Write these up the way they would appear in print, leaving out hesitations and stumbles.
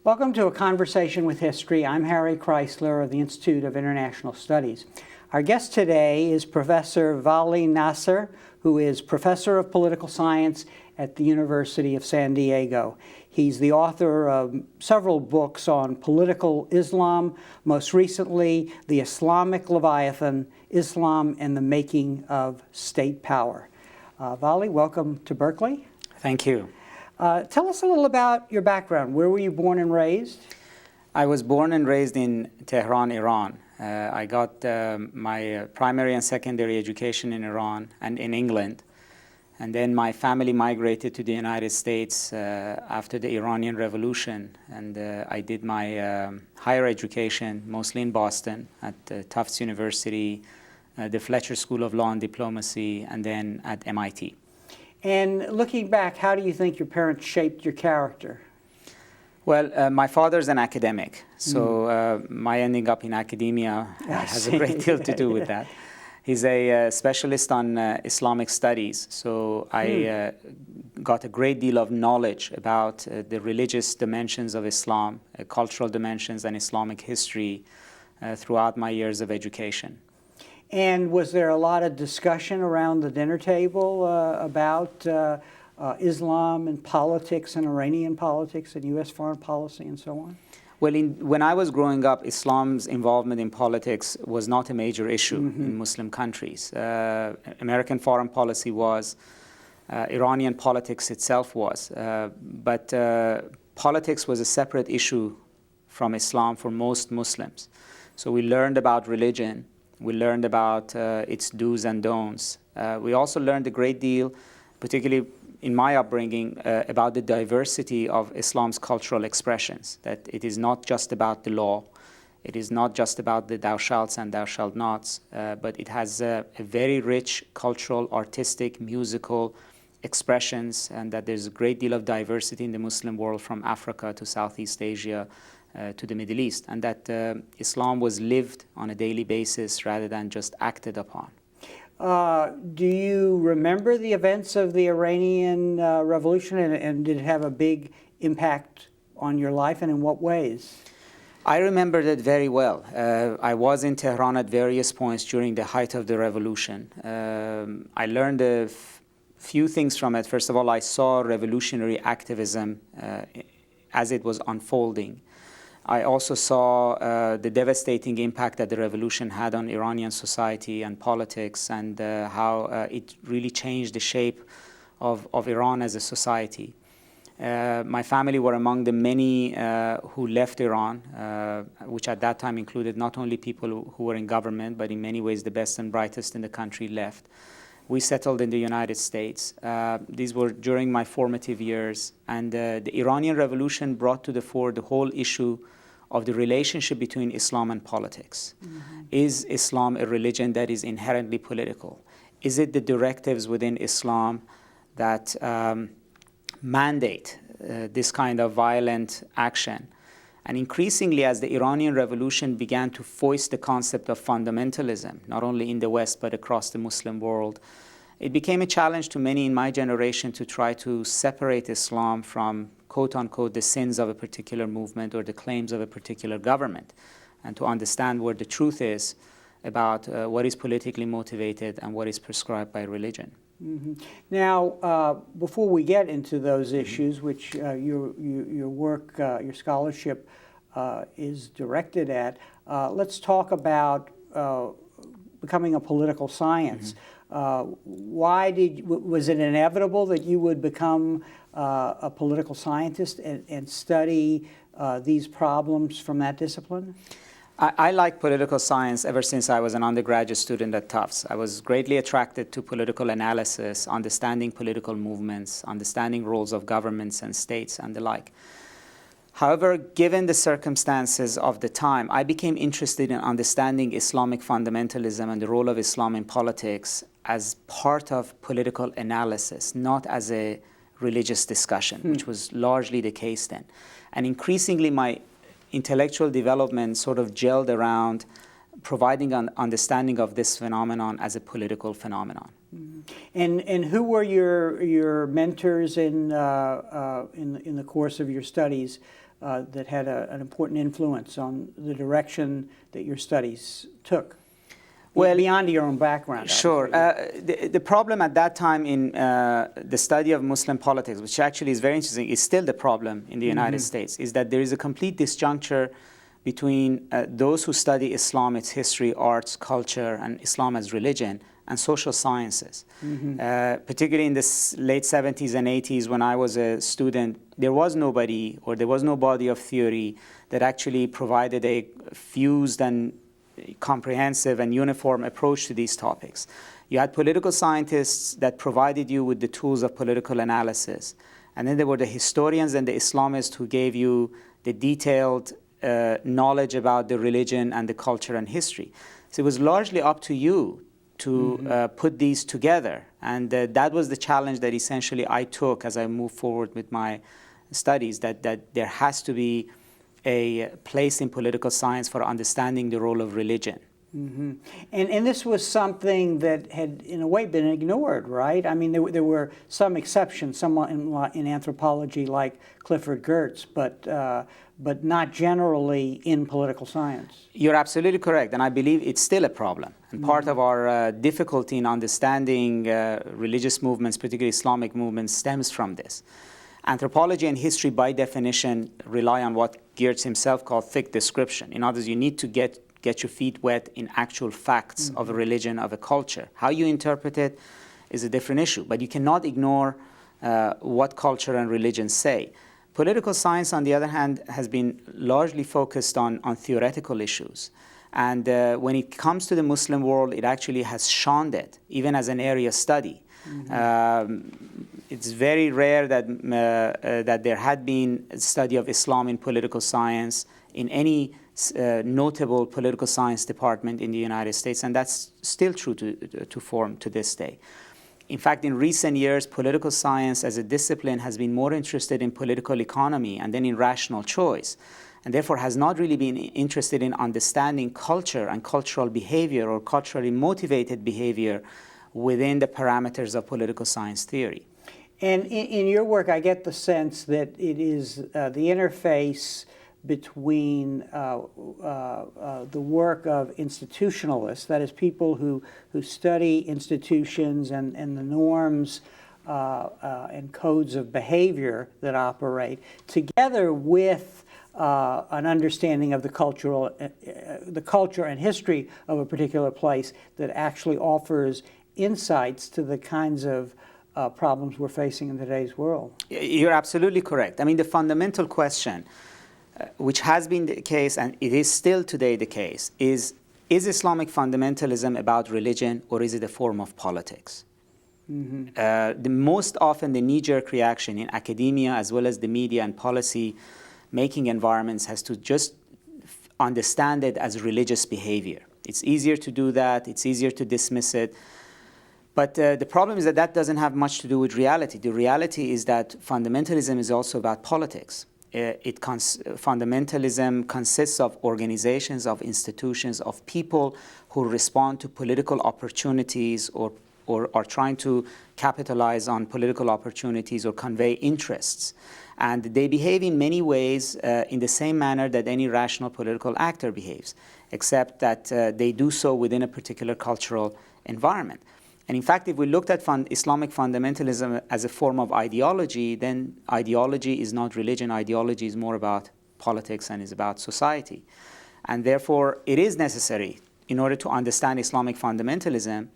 Welcome to A Conversation with History. I'm Harry Kreisler of the Institute of International Studies. Our guest today is Professor Vali Nasr, who is Professor of Political Science at the University of San Diego. He's the author of several books on political Islam, most recently, The Islamic Leviathan, Islam and the Making of State Power. Vali, welcome to Berkeley. Thank you. Tell us a little about your background. Where were you born and raised? I was born and raised in Tehran, Iran. I got my primary and secondary education in Iran and in England. And then my family migrated to the United States after the Iranian Revolution. And I did my higher education mostly in Boston at Tufts University, the Fletcher School of Law and Diplomacy, and then at MIT. And looking back, how do you think your parents shaped your character? Well, my father's an academic, so my ending up in academia has a great deal to do with that. He's a specialist on Islamic studies, so I got a great deal of knowledge about the religious dimensions of Islam, cultural dimensions, and Islamic history throughout my years of education. And was there a lot of discussion around the dinner table about Islam and politics and Iranian politics and U.S. foreign policy and so on? Well, when I was growing up, Islam's involvement in politics was not a major issue in Muslim countries. American foreign policy was, Iranian politics itself was, but politics was a separate issue from Islam for most Muslims. So we learned about religion, we learned about its do's and don'ts. We also learned a great deal, particularly in my upbringing, about the diversity of Islam's cultural expressions, that it is not just about the law, it is not just about the thou shalts and thou shalt nots, but it has a very rich cultural, artistic, musical expressions, and that there's a great deal of diversity in the Muslim world from Africa to Southeast Asia to the Middle East, and that Islam was lived on a daily basis rather than just acted upon. Do you remember the events of the Iranian Revolution, and did it have a big impact on your life, and in what ways? I remember it very well. I was in Tehran at various points during the height of the revolution. I learned a few things from it. First of all, I saw revolutionary activism as it was unfolding. I also saw the devastating impact that the revolution had on Iranian society and politics, and how it really changed the shape of Iran as a society. My family were among the many who left Iran, which at that time included not only people who were in government, but in many ways the best and brightest in the country left. We settled in the United States. These were during my formative years, and the Iranian Revolution brought to the fore the whole issue of the relationship between Islam and politics. Is Islam a religion that is inherently political? Is it the directives within Islam that mandate this kind of violent action? And increasingly, as the Iranian Revolution began to foist the concept of fundamentalism, not only in the West, but across the Muslim world, it became a challenge to many in my generation to try to separate Islam from, quote unquote, the sins of a particular movement or the claims of a particular government, and to understand where the truth is about what is politically motivated and what is prescribed by religion. Now, before we get into those issues, which your work, your scholarship is directed at, let's talk about becoming a political science. Was it inevitable that you would become a political scientist and study these problems from that discipline? I like political science ever since I was an undergraduate student at Tufts. I was greatly attracted to political analysis, understanding political movements, understanding roles of governments and states and the like. However, given the circumstances of the time, I became interested in understanding Islamic fundamentalism and the role of Islam in politics as part of political analysis, not as a religious discussion, which was largely the case then. And increasingly, my intellectual development sort of gelled around providing an understanding of this phenomenon as a political phenomenon. And who were your mentors in the course of your studies that had an important influence on the direction that your studies took? Well, beyond your own background. Sure. The problem at that time in the study of Muslim politics, which actually is very interesting, is still the problem in the United States, is that there is a complete disjuncture between those who study Islam, its history, arts, culture, and Islam as religion, and social sciences. Particularly in the late 70s and 80s, when I was a student, there was nobody, or there was no body of theory that actually provided a fused and comprehensive and uniform approach to these topics. You had political scientists that provided you with the tools of political analysis. And then there were the historians and the Islamists who gave you the detailed knowledge about the religion and the culture and history. So it was largely up to you to put these together. And that was the challenge that essentially I took as I moved forward with my studies, that there has to be a place in political science for understanding the role of religion. And this was something that had, in a way, been ignored, right? I mean, there were some exceptions, somewhat in anthropology, like Clifford Geertz, but not generally in political science. You're absolutely correct, and I believe it's still a problem. And part of our difficulty in understanding religious movements, particularly Islamic movements, stems from this. Anthropology and history, by definition, rely on what Geertz himself called thick description. In other words, you need to get your feet wet in actual facts of a religion, of a culture. How you interpret it is a different issue, but you cannot ignore what culture and religion say. Political science, on the other hand, has been largely focused on theoretical issues. And when it comes to the Muslim world, it actually has shunned it, even as an area study. It's very rare that there had been a study of Islam in political science in any notable political science department in the United States, and that's still true to form to this day. In fact, in recent years, political science as a discipline has been more interested in political economy and then in rational choice, and therefore has not really been interested in understanding culture and cultural behavior or culturally motivated behavior within the parameters of political science theory. And in your work, I get the sense that it is the interface between the work of institutionalists, that is, people who study institutions and the norms and codes of behavior that operate, together with an understanding of the culture and history of a particular place, that actually offers insights to the kinds of problems we're facing in today's world. You're absolutely correct. I mean, the fundamental question, which has been the case, and it is still today the case, is Islamic fundamentalism about religion, or is it a form of politics? The most often the knee-jerk reaction in academia as well as the media and policy-making environments has to just understand it as religious behavior. It's easier to do that, it's easier to dismiss it. But the problem is that doesn't have much to do with reality. The reality is that fundamentalism is also about politics. Fundamentalism consists of organizations, of institutions, of people who respond to political opportunities or are trying to capitalize on political opportunities or convey interests. And they behave in many ways in the same manner that any rational political actor behaves, except that they do so within a particular cultural environment. And in fact, if we looked at Islamic fundamentalism as a form of ideology, then ideology is not religion. Ideology is more about politics and is about society. And therefore, it is necessary, in order to understand Islamic fundamentalism,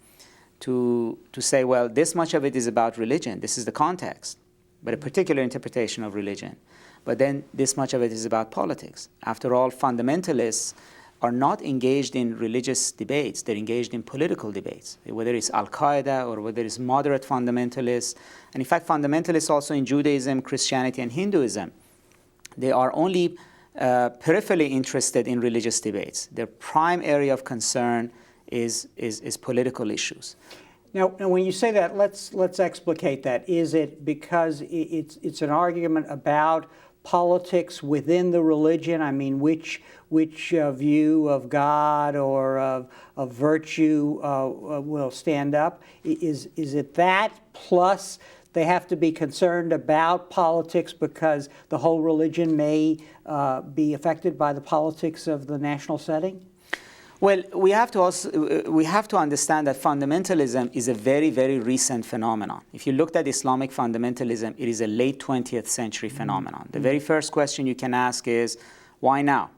to say, well, this much of it is about religion. This is the context, but a particular interpretation of religion. But then this much of it is about politics. After all, fundamentalists are not engaged in religious debates. They're engaged in political debates, whether it's Al-Qaeda or whether it's moderate fundamentalists. And in fact, fundamentalists also in Judaism, Christianity, and Hinduism, they are only peripherally interested in religious debates. Their prime area of concern is political issues. Now, when you say that, let's explicate that. Is it because it's an argument about politics within the religion? I mean, which view of God or of virtue will stand up? Is it that plus they have to be concerned about politics because the whole religion may be affected by the politics of the national setting? Well, we have to understand that fundamentalism is a very, very recent phenomenon. If you looked at Islamic fundamentalism, it is a late 20th century phenomenon. The very first question you can ask is, why now?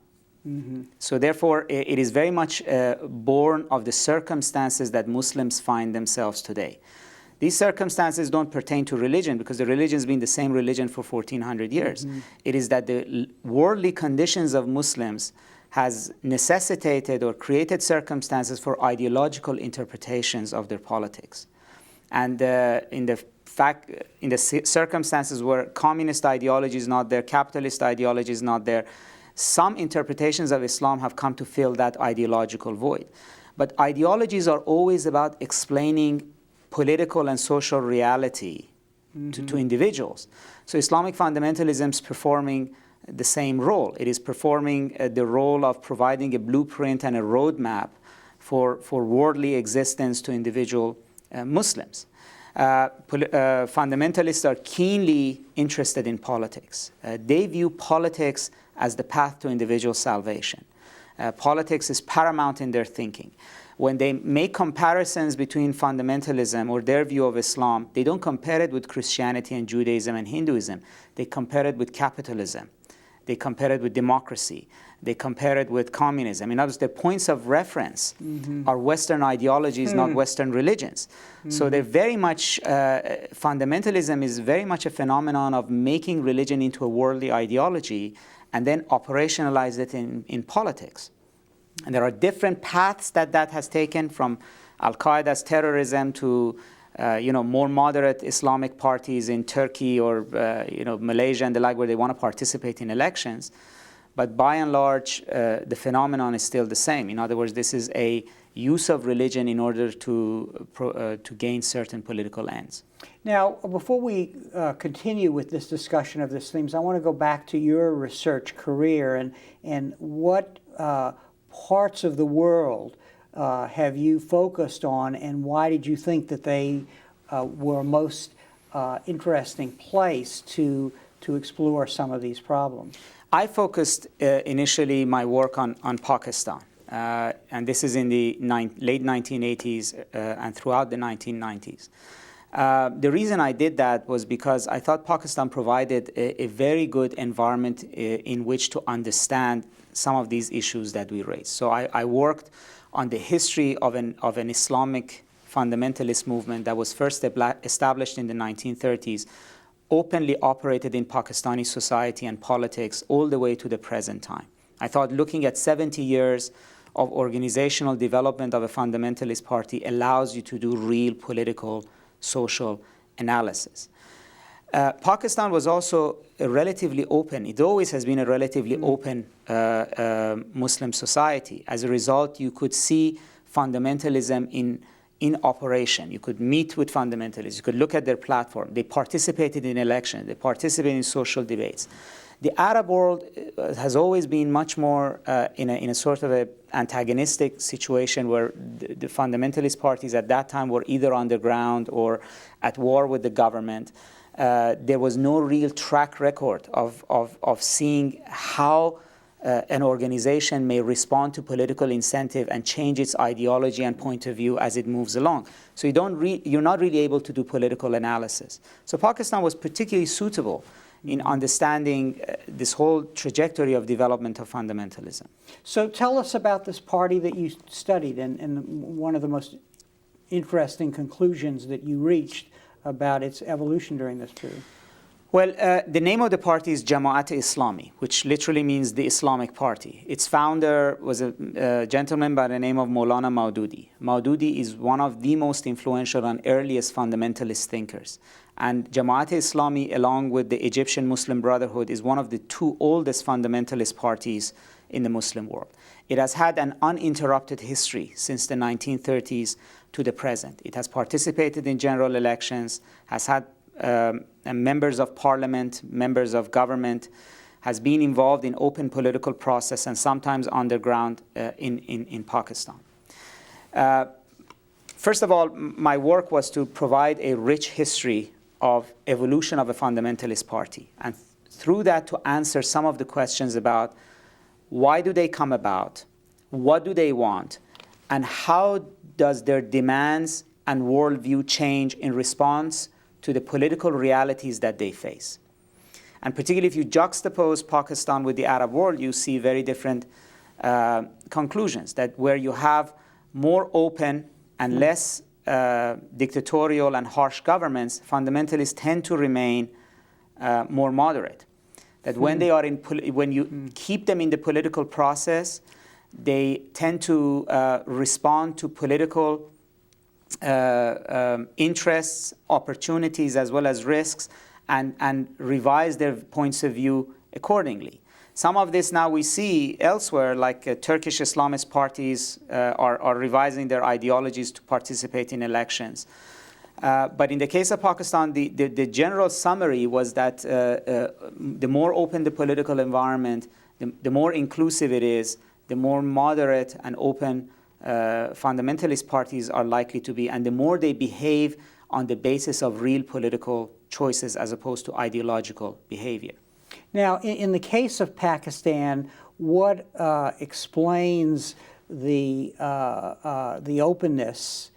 So therefore, it is very much born of the circumstances that Muslims find themselves today. These circumstances don't pertain to religion because the religion has been the same religion for 1400 years. It is that the worldly conditions of Muslims has necessitated or created circumstances for ideological interpretations of their politics. And in the circumstances where communist ideology is not there, capitalist ideology is not there, some interpretations of Islam have come to fill that ideological void. But ideologies are always about explaining political and social reality to individuals. So Islamic fundamentalism is performing the same role. It is performing the role of providing a blueprint and a roadmap for worldly existence to individual Muslims. Fundamentalists are keenly interested in politics. They view politics as the path to individual salvation. Politics is paramount in their thinking. When they make comparisons between fundamentalism or their view of Islam, they don't compare it with Christianity and Judaism and Hinduism. They compare it with capitalism. They compare it with democracy. They compare it with communism. In other words, their points of reference are Western ideologies, not Western religions. So they're very much, fundamentalism is very much a phenomenon of making religion into a worldly ideology and then operationalize it in politics. And there are different paths that has taken, from Al-Qaeda's terrorism to more moderate Islamic parties in Turkey or Malaysia and the like, where they want to participate in elections. But by and large, the phenomenon is still the same. In other words, this is a use of religion in order to gain certain political ends. Now, before we continue with this discussion of these themes, I want to go back to your research career and what parts of the world have you focused on, and why did you think that they were most interesting place to explore some of these problems? I focused initially my work on Pakistan, and this is in the late 1980s and throughout the 1990s. The reason I did that was because I thought Pakistan provided a very good environment in which to understand some of these issues that we raised. So I worked on the history of an Islamic fundamentalist movement that was first established in the 1930s, openly operated in Pakistani society and politics all the way to the present time. I thought looking at 70 years of organizational development of a fundamentalist party allows you to do real political, social analysis. Pakistan was also a relatively open, it always has been a relatively open Muslim society. As a result, you could see fundamentalism in operation. You could meet with fundamentalists. You could look at their platform. They participated in elections. They participated in social debates. The Arab world has always been much more in a sort of an antagonistic situation where the fundamentalist parties at that time were either underground or at war with the government. There was no real track record of seeing how an organization may respond to political incentive and change its ideology and point of view as it moves along. So you're not really able to do political analysis. So Pakistan was particularly suitable in understanding this whole trajectory of development of fundamentalism. So tell us about this party that you studied and one of the most interesting conclusions that you reached about its evolution during this period. Well, the name of the party is Jamaat-e-Islami, which literally means the Islamic Party. Its founder was a gentleman by the name of Maulana Maududi. Maududi is one of the most influential and earliest fundamentalist thinkers. And Jamaat-e-Islami, along with the Egyptian Muslim Brotherhood, is one of the two oldest fundamentalist parties in the Muslim world. It has had an uninterrupted history since the 1930s to the present. It has participated in general elections, has had members of parliament, members of government. has been involved in open political process and sometimes underground in Pakistan. First of all, my work was to provide a rich history of evolution of a fundamentalist party, and through that to answer some of the questions about why do they come about, what do they want, and how does their demands and worldview change in response to the political realities that they face. And particularly if you juxtapose Pakistan with the Arab world, you see very different conclusions, that where you have more open and less dictatorial and harsh governments, fundamentalists tend to remain more moderate. That when they are when you keep them in the political process, they tend to respond to political interests, opportunities, as well as risks, and revise their points of view accordingly. Some of this now we see elsewhere, like Turkish Islamist parties are revising their ideologies to participate in elections. But in the case of Pakistan, the general summary was that the more open the political environment, the more inclusive it is, the more moderate and open fundamentalist parties are likely to be, and the more they behave on the basis of real political choices as opposed to ideological behavior. Now, in the case of Pakistan, what explains the openness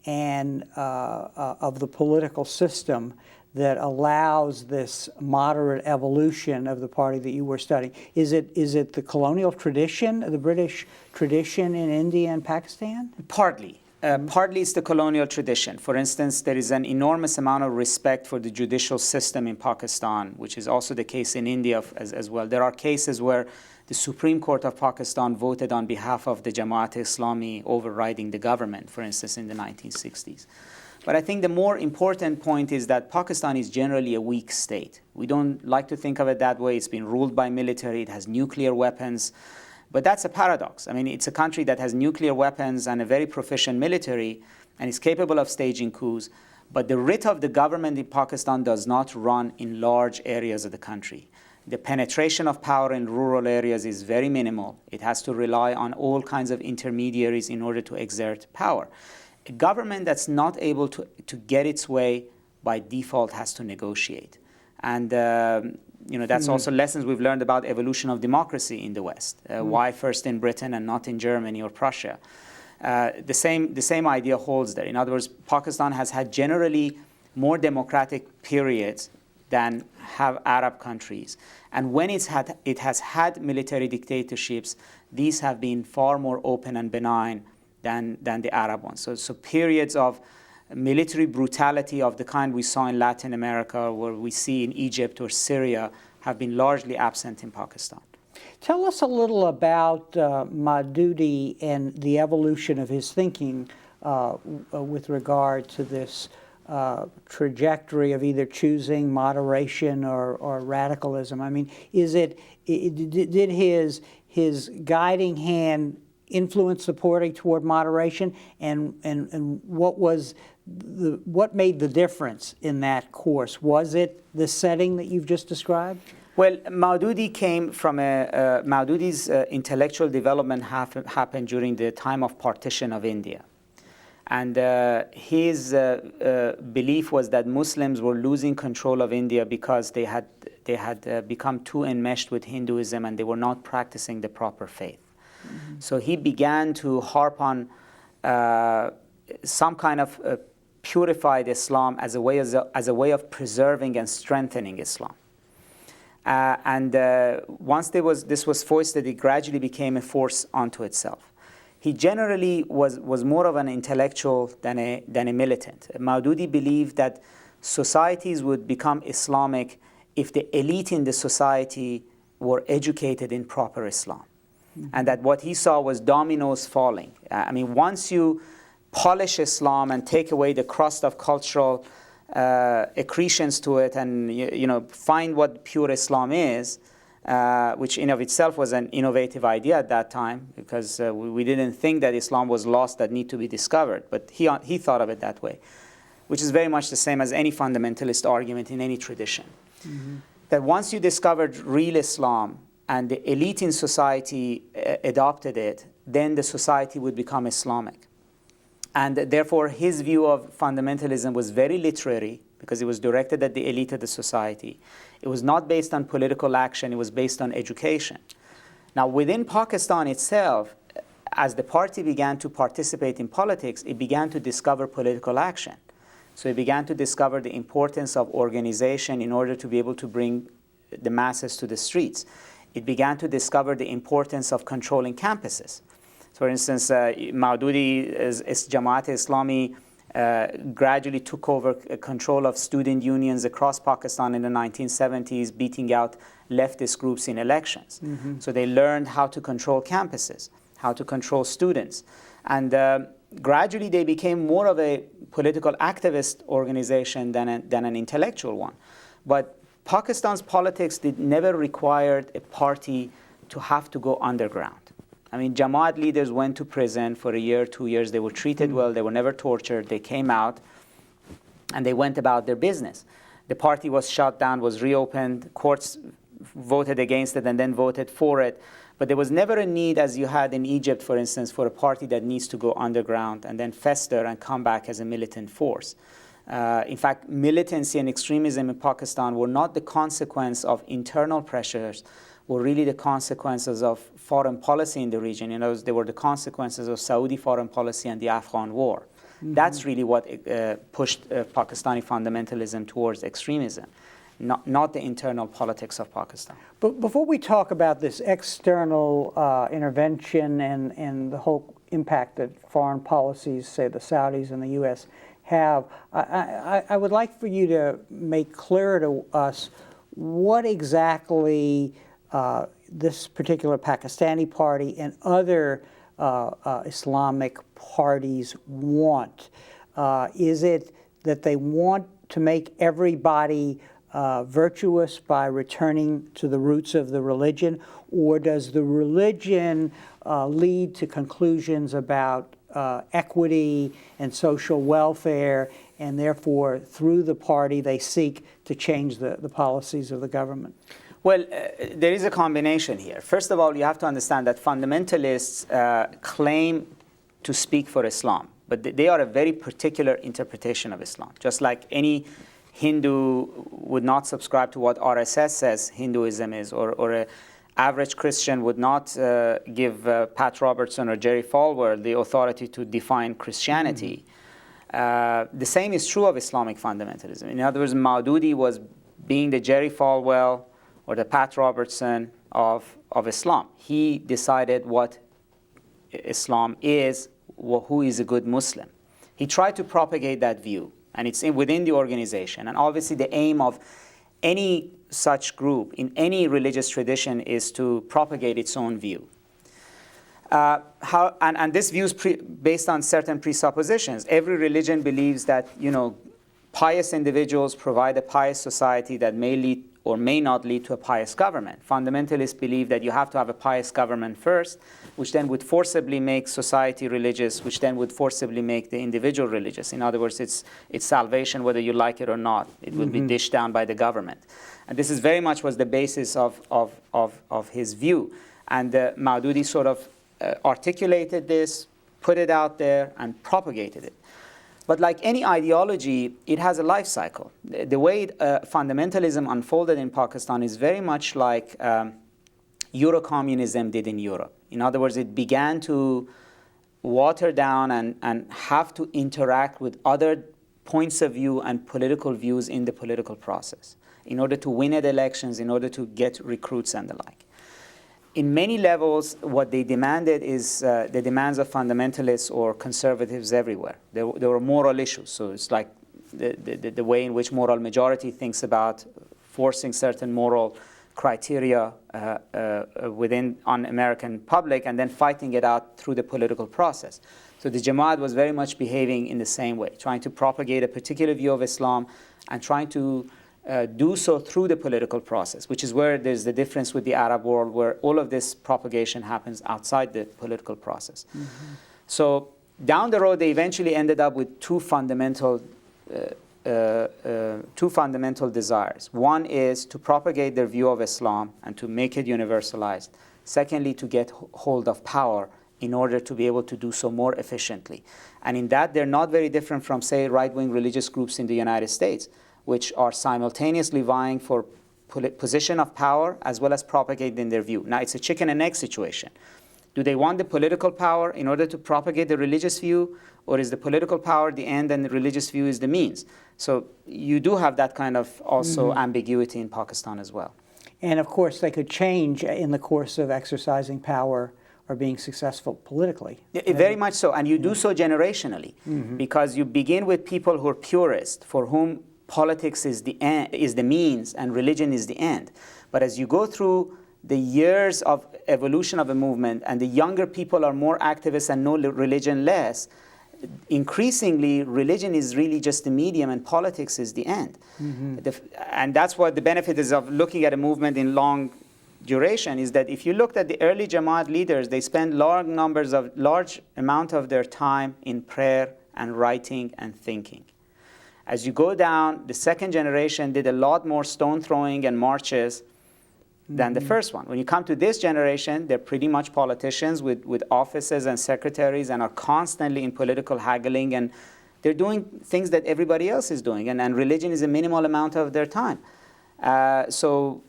and of the political system that allows this moderate evolution of the party that you were studying? Is it the colonial tradition, the British tradition in India and Pakistan? Partly. Partly it's the colonial tradition. For instance, there is an enormous amount of respect for the judicial system in Pakistan, which is also the case in India as well. There are cases where the Supreme Court of Pakistan voted on behalf of the Jamaat-e-Islami overriding the government, for instance, in the 1960s. But I think the more important point is that Pakistan is generally a weak state. We don't like to think of it that way. It's been ruled by military. It has nuclear weapons. But that's a paradox. I mean, it's a country that has nuclear weapons and a very proficient military and is capable of staging coups. But the writ of the government in Pakistan does not run in large areas of the country. The penetration of power in rural areas is very minimal. It has to rely on all kinds of intermediaries in order to exert power. A government that's not able to get its way by default has to negotiate. And that's also lessons we've learned about evolution of democracy in the West. Why first in Britain and not in Germany or Prussia? The same idea holds there. In other words, Pakistan has had generally more democratic periods than have Arab countries. And when it has had military dictatorships, these have been far more open and benign than the Arab ones. So periods of military brutality of the kind we saw in Latin America, or we see in Egypt or Syria, have been largely absent in Pakistan. Tell us a little about Maududi and the evolution of his thinking with regard to this trajectory of either choosing moderation or radicalism. I mean, did his guiding hand influence the party toward moderation, and what made the difference in that course? Was it the setting that you've just described? Well, Maududi came from Maududi's intellectual development happened during the time of partition of India. And his belief was that Muslims were losing control of India because they had become too enmeshed with Hinduism and they were not practicing the proper faith. Mm-hmm. So he began to harp on some kind of purified Islam as a way of preserving and strengthening Islam. Once this was foisted, it gradually became a force unto itself. He generally was more of an intellectual than a militant. Maududi believed that societies would become Islamic if the elite in the society were educated in proper Islam. Mm-hmm. And that what he saw was dominoes falling. I mean, once you polish Islam and take away the crust of cultural accretions to it and find what pure Islam is, which in of itself was an innovative idea at that time, because we didn't think that Islam was lost that need to be discovered, but he thought of it that way, which is very much the same as any fundamentalist argument in any tradition. Mm-hmm. that once you discovered real Islam and the elite in society adopted it, then the society would become Islamic. And therefore, his view of fundamentalism was very literary because it was directed at the elite of the society. It was not based on political action, it was based on education. Now, within Pakistan itself, as the party began to participate in politics, it began to discover political action. So it began to discover the importance of organization in order to be able to bring the masses to the streets. It began to discover the importance of controlling campuses. For instance, Maududi, Jamaat-e-Islami, gradually took over control of student unions across Pakistan in the 1970s, beating out leftist groups in elections. Mm-hmm. So they learned how to control campuses, how to control students. And gradually they became more of a political activist organization than an intellectual one. But Pakistan's politics never required a party to have to go underground. I mean, Jamaat leaders went to prison for a year, 2 years. They were treated well. They were never tortured. They came out, and they went about their business. The party was shut down, was reopened. Courts voted against it and then voted for it. But there was never a need, as you had in Egypt, for instance, for a party that needs to go underground and then fester and come back as a militant force. In fact, militancy and extremism in Pakistan were not the consequence of internal pressures, were really the consequences of foreign policy in the region. You know, they were the consequences of Saudi foreign policy and the Afghan war. Mm-hmm. That's really what pushed Pakistani fundamentalism towards extremism, not the internal politics of Pakistan. But before we talk about this external intervention and the whole impact that foreign policies, say the Saudis and the U.S., have, I would like for you to make clear to us what exactly this particular Pakistani party and other Islamic parties want. Is it that they want to make everybody virtuous by returning to the roots of the religion, or does the religion lead to conclusions about equity and social welfare, and therefore through the party they seek to change the policies of the government? Well, there is a combination here. First of all, you have to understand that fundamentalists claim to speak for Islam, but they are a very particular interpretation of Islam. Just like any Hindu would not subscribe to what RSS says Hinduism is, or an average Christian would not give Pat Robertson or Jerry Falwell the authority to define Christianity. Mm-hmm. The same is true of Islamic fundamentalism. In other words, Maududi was being the Jerry Falwell or the Pat Robertson of Islam. He decided what Islam is, who is a good Muslim. He tried to propagate that view, and it's within the organization. And obviously the aim of any such group in any religious tradition is to propagate its own view. And this view is based on certain presuppositions. Every religion believes that, pious individuals provide a pious society that may lead or may not lead to a pious government. Fundamentalists believe that you have to have a pious government first, which then would forcibly make society religious, which then would forcibly make the individual religious. In other words, it's salvation whether you like it or not. It would be dished down by the government. And this is very much was the basis of his view. And Maududi sort of articulated this, put it out there, and propagated it. But like any ideology, it has a life cycle. The way fundamentalism unfolded in Pakistan is very much like Eurocommunism did in Europe. In other words, it began to water down and have to interact with other points of view and political views in the political process in order to win at elections, in order to get recruits and the like. In many levels, what they demanded is the demands of fundamentalists or conservatives everywhere. There were moral issues. So it's like the way in which moral majority thinks about forcing certain moral criteria on American public and then fighting it out through the political process. So the Jamaat was very much behaving in the same way, trying to propagate a particular view of Islam and trying to do so through the political process, which is where there's the difference with the Arab world, where all of this propagation happens outside the political process. Mm-hmm. So down the road, they eventually ended up with two fundamental two fundamental desires. One is to propagate their view of Islam and to make it universalized. Secondly, to get hold of power in order to be able to do so more efficiently. And in that, they're not very different from, say, right-wing religious groups in the United States, which are simultaneously vying for position of power as well as propagating their view. Now, it's a chicken and egg situation. Do they want the political power in order to propagate the religious view, or is the political power the end and the religious view is the means? So you do have that kind of also ambiguity in Pakistan as well. And of course, they could change in the course of exercising power or being successful politically. Very much so, and you do so generationally, because you begin with people who are purists, for whom politics is the end, is the means, and religion is the end. But as you go through the years of evolution of a movement, and the younger people are more activists and know religion less, increasingly religion is really just the medium and politics is the end. And that's what the benefit is of looking at a movement in long duration, is that if you looked at the early Jamaat leaders, they spent large amount of their time in prayer and writing and thinking. As you go down, the second generation did a lot more stone throwing and marches than the first one. When you come to this generation, they're pretty much politicians with offices and secretaries and are constantly in political haggling, and they're doing things that everybody else is doing, and religion is a minimal amount of their time. So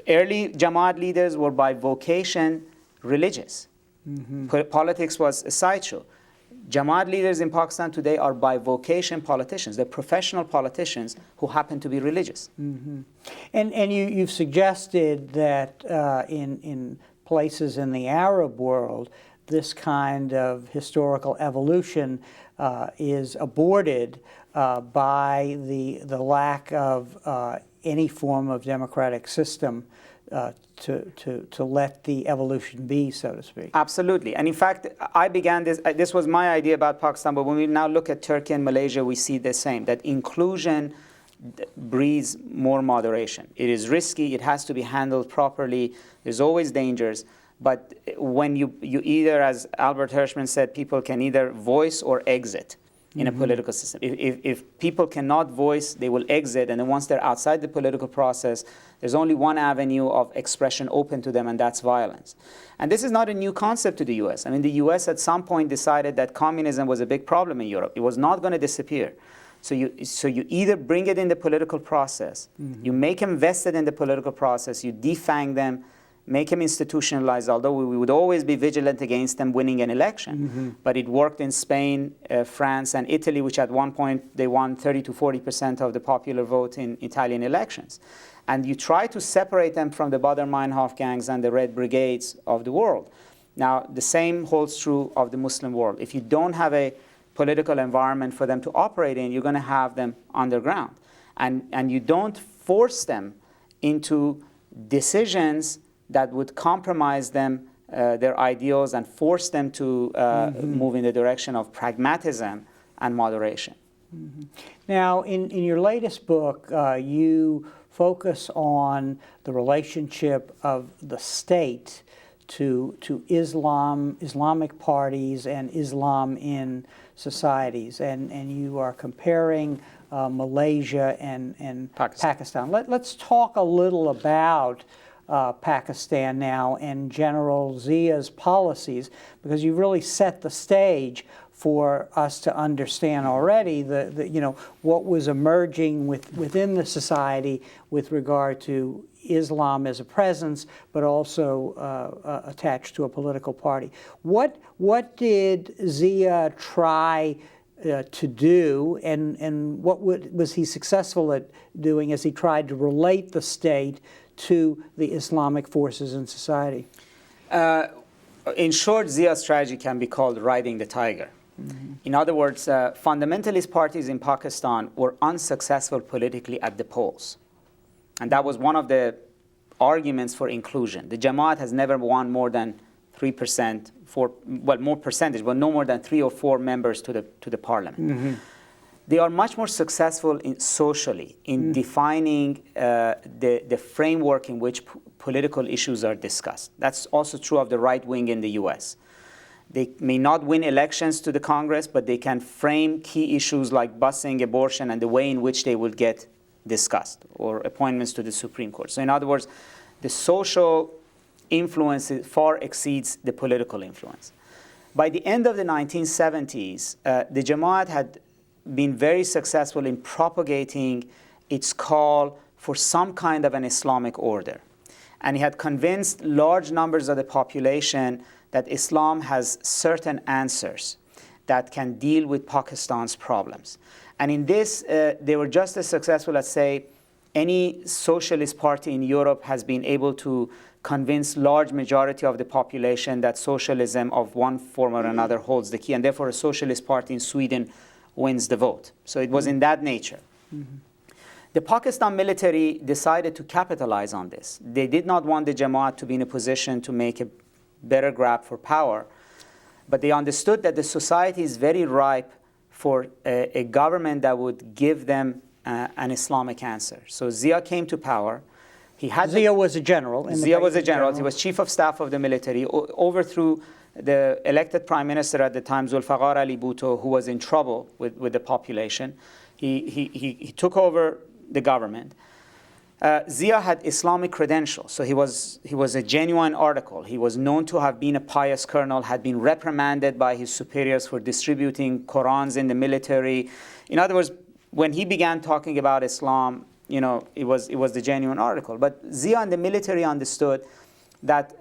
early Jamaat leaders were by vocation religious. Politics was a sideshow. Jamaat leaders in Pakistan today are by vocation politicians. They're professional politicians who happen to be religious. And you've suggested that in places in the Arab world, this kind of historical evolution is aborted by the lack of any form of democratic system to let the evolution be, so to speak. Absolutely. And in fact, I began this was my idea about Pakistan, but when we now look at Turkey and Malaysia, we see the same, that inclusion breeds more moderation. It is risky, it has to be handled properly, there's always dangers, but when you either, as Albert Hirschman said, people can either voice or exit in a political system. If people cannot voice, they will exit, and then once they're outside the political process, there's only one avenue of expression open to them, and that's violence. And this is not a new concept to the US. I mean, the US at some point decided that communism was a big problem in Europe. It was not going to disappear. So you either bring it in the political process, you make them vested in the political process, you defang them, make them institutionalized, although we would always be vigilant against them winning an election. But it worked in Spain, France, and Italy, which at one point they won 30 to 40% of the popular vote in Italian elections. And you try to separate them from the Baader-Meinhof gangs and the Red Brigades of the world. Now, the same holds true of the Muslim world. If you don't have a political environment for them to operate in, you're going to have them underground. And you don't force them into decisions that would compromise them, their ideals, and force them to move in the direction of pragmatism and moderation. Now, in your latest book, you focus on the relationship of the state to Islam, Islamic parties, and Islam in societies, and you are comparing Malaysia and Pakistan. Let's talk a little about Pakistan now and General Zia's policies, because you've really set the stage for us to understand already what was emerging within the society with regard to Islam as a presence, but also attached to a political party. What did Zia try to do, and what was he successful at doing as he tried to relate the state to the Islamic forces in society? In short, Zia's strategy can be called riding the tiger. In other words, fundamentalist parties in Pakistan were unsuccessful politically at the polls. And that was one of the arguments for inclusion. The Jamaat has never won more than 3%, more percentage, but no more than 3 or 4 members to the parliament. They are much more successful socially in defining the framework in which political issues are discussed. That's also true of the right wing in the US. They may not win elections to the Congress, but they can frame key issues like busing, abortion, and the way in which they will get discussed, or appointments to the Supreme Court. So in other words, the social influence far exceeds the political influence. By the end of the 1970s, the Jamaat had been very successful in propagating its call for some kind of an Islamic order. And he had convinced large numbers of the population that Islam has certain answers that can deal with Pakistan's problems. And in this, they were just as successful as, say, any socialist party in Europe has been able to convince large majority of the population that socialism of one form or another holds the key, and therefore a socialist party in Sweden wins the vote. So it was in that nature. The Pakistan military decided to capitalize on this. They did not want the Jamaat to be in a position to make a better grab for power, but they understood that the society is very ripe for a government that would give them an Islamic answer. So Zia came to power. Zia was a general. Zia was a general. He was chief of staff of the military, overthrew the elected prime minister at the time, Zulfiqar Ali Bhutto, who was in trouble with the population. He took over the government. Zia had Islamic credentials, so he was a genuine article. He was known to have been a pious colonel, had been reprimanded by his superiors for distributing Qurans in the military. In other words, when he began talking about Islam, it was the genuine article. But Zia and the military understood that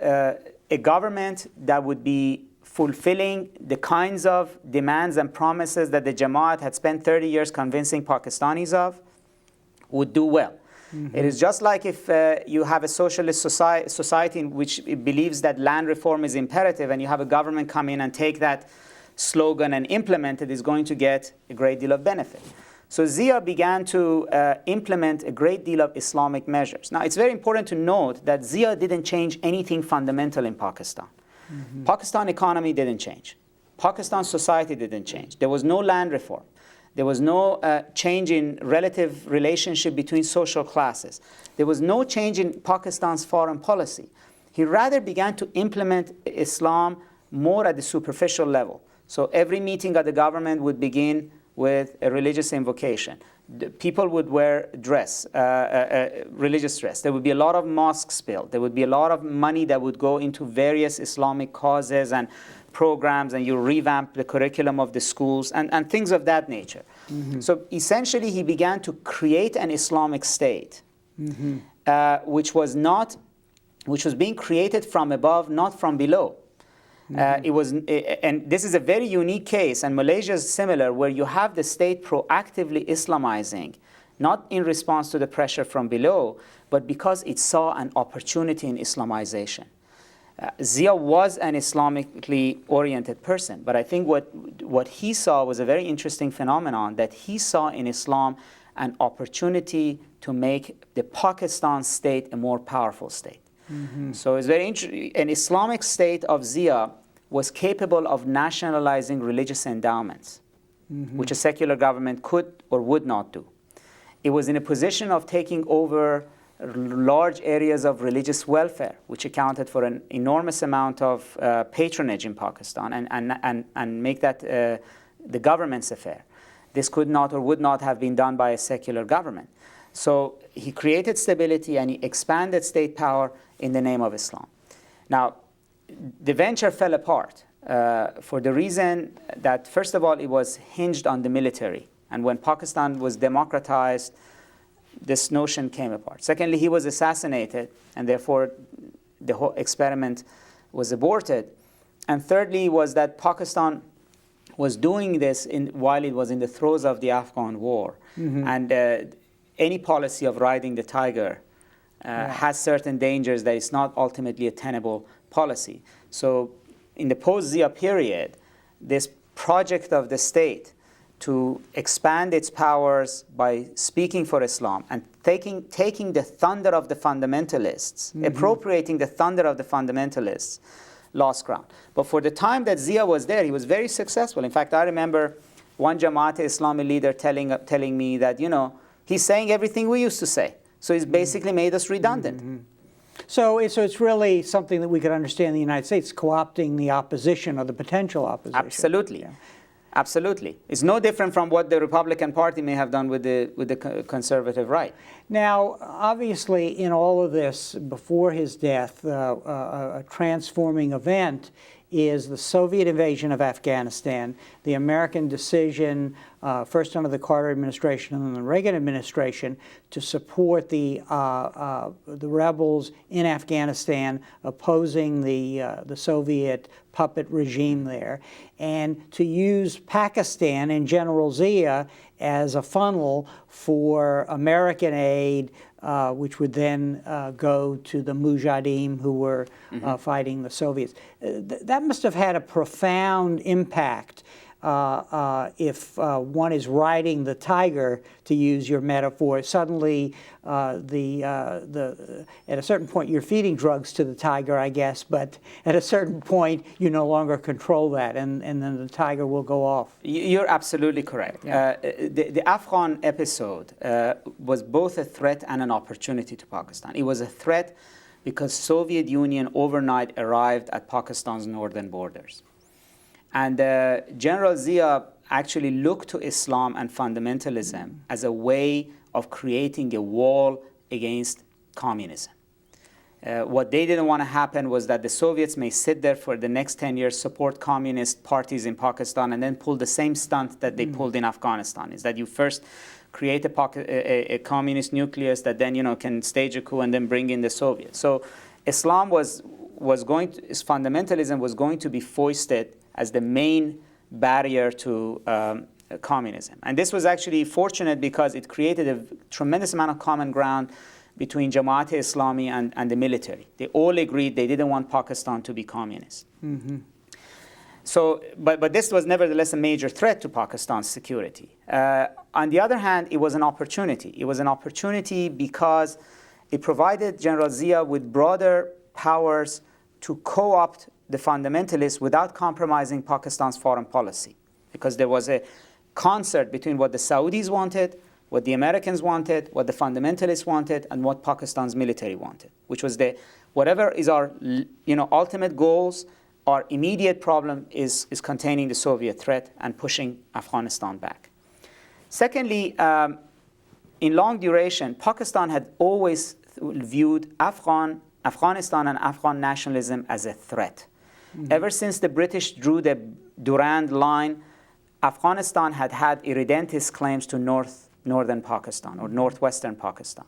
a government that would be fulfilling the kinds of demands and promises that the Jamaat had spent 30 years convincing Pakistanis of would do well. It is just like if you have a socialist society in which it believes that land reform is imperative, and you have a government come in and take that slogan and implement it, is going to get a great deal of benefit. So Zia began to implement a great deal of Islamic measures. Now, it's very important to note that Zia didn't change anything fundamental in Pakistan. Pakistan economy didn't change. Pakistan society didn't change. There was no land reform. There was no change in relative relationship between social classes. There was no change in Pakistan's foreign policy. He rather began to implement Islam more at the superficial level. So every meeting of the government would begin with a religious invocation. People would wear religious dress. There would be a lot of mosques built. There would be a lot of money that would go into various Islamic causes and programs, and you revamp the curriculum of the schools and things of that nature. So essentially, he began to create an Islamic state, which was being created from above, not from below. And this is a very unique case, and Malaysia is similar, where you have the state proactively Islamizing, not in response to the pressure from below, but because it saw an opportunity in Islamization. Zia was an Islamically oriented person, but I think what he saw was a very interesting phenomenon, that he saw in Islam an opportunity to make the Pakistan state a more powerful state. So it's very interesting. An Islamic state of Zia was capable of nationalizing religious endowments, which a secular government could or would not do. It was in a position of taking over large areas of religious welfare, which accounted for an enormous amount of patronage in Pakistan, and make that the government's affair. This could not or would not have been done by a secular government. So he created stability and he expanded state power in the name of Islam. Now, the venture fell apart for the reason that, first of all, it was hinged on the military. And when Pakistan was democratized, this notion came apart. Secondly, he was assassinated, and therefore the whole experiment was aborted. And thirdly was that Pakistan was doing this while it was in the throes of the Afghan war. And any policy of riding the tiger has certain dangers that it's not ultimately a tenable policy. So in the post-Zia period, this project of the state to expand its powers by speaking for Islam and taking the thunder of the fundamentalists, appropriating the thunder of the fundamentalists, lost ground. But for the time that Zia was there, he was very successful. In fact, I remember one Jamaat-e-Islami leader telling me that, he's saying everything we used to say. So he's basically made us redundant. So it's really something that we could understand the United States co-opting the opposition or the potential opposition. Absolutely. Yeah. Absolutely. It's no different from what the Republican Party may have done with the conservative right. Now, obviously, in all of this, before his death, a transforming event is the Soviet invasion of Afghanistan, the American decision, first under the Carter administration and then the Reagan administration, to support the rebels in Afghanistan opposing the Soviet puppet regime there, and to use Pakistan and General Zia as a funnel for American aid, which would then go to the Mujahideen who were fighting the Soviets. That must have had a profound impact if one is riding the tiger, to use your metaphor. Suddenly, at a certain point, you're feeding drugs to the tiger, I guess, but at a certain point, you no longer control that, and then the tiger will go off. You're absolutely correct. Yeah. The Afghan episode was both a threat and an opportunity to Pakistan. It was a threat because Soviet Union overnight arrived at Pakistan's northern borders. And General Zia actually looked to Islam and fundamentalism as a way of creating a wall against communism. What they didn't want to happen was that the Soviets may sit there for the next 10 years, support communist parties in Pakistan, and then pull the same stunt that they pulled in Afghanistan, is that you first create a communist nucleus that then can stage a coup and then bring in the Soviets. So Islam fundamentalism was going to be foisted as the main barrier to communism. And this was actually fortunate because it created a tremendous amount of common ground between Jamaat-e-Islami and the military. They all agreed they didn't want Pakistan to be communist. Mm-hmm. So, but this was nevertheless a major threat to Pakistan's security. On the other hand, it was an opportunity. It was an opportunity because it provided General Zia with broader powers to co-opt the fundamentalists without compromising Pakistan's foreign policy, because there was a concert between what the Saudis wanted, what the Americans wanted, what the fundamentalists wanted, and what Pakistan's military wanted, which was whatever is our ultimate goals. Our immediate problem is containing the Soviet threat and pushing Afghanistan back. Secondly, in long duration, Pakistan had always viewed Afghanistan and Afghan nationalism as a threat. Mm-hmm. Ever since the British drew the Durand Line, Afghanistan had irredentist claims to northern Pakistan or northwestern Pakistan.